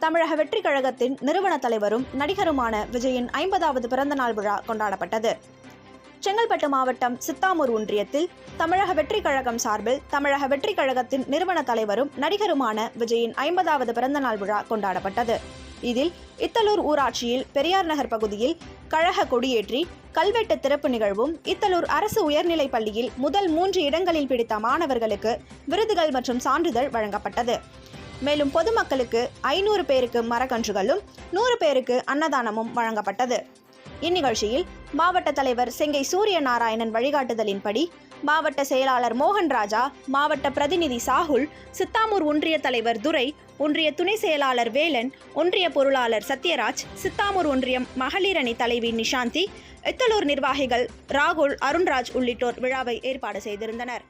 தமிழக வெற்றிக் கழகத்தின் நிறுவன தலைவரும் நடிகருமான விஜயின் 50வது பிறந்தநாள் விழா கொண்டாடப்பட்டது. செங்கல்பட்டு மாவட்டம் சித்தாமூர் ஒன்றியத்தில் தமிழக வெற்றிக் கழகம் சார்பில் தமிழக வெற்றிக் கழகத்தின் நிறுவன தலைவரும் நடிகருமான விஜயின் 50வது பிறந்தநாள் விழா கொண்டாடப்பட்டது. இதில் இத்தலூர் ஊராட்சியில் பெரியார் நகர் பகுதியில் கழக கொடியேற்றி கல்வெட்டு திறப்பு நிகழ்வும், இத்தலூர் அரசு உயர்நிலைப் பள்ளியில் முதல் 3 இடங்களில் பிடித்த மாணவர்களுக்கு விருதுகள் மற்றும் சான்றிதழ் வழங்கப்பட்டது. மேலும் பொதுமக்களுக்கு 500 பேருக்கு மரக்கன்றுகளும் 100 பேருக்கு அன்னதானமும் வழங்கப்பட்டது. இந்நிகழ்ச்சியில் மாவட்ட தலைவர் செங்கை சூரிய நாராயணன் வழிகாட்டுதலின்படி மாவட்ட செயலாளர் மோகன் ராஜா, மாவட்ட பிரதிநிதி சாகுல், சித்தாமூர் ஒன்றிய தலைவர் துரை, ஒன்றிய துணை செயலாளர் வேலன், ஒன்றிய பொருளாளர் சத்யராஜ், சித்தாமூர் ஒன்றியம் மகளிர் அணி தலைவி நிஷாந்தி, இத்தலூர் நிர்வாகிகள் ராகுல், அருண்ராஜ் உள்ளிட்டோர் விழாவை ஏற்பாடு செய்திருந்தனர்.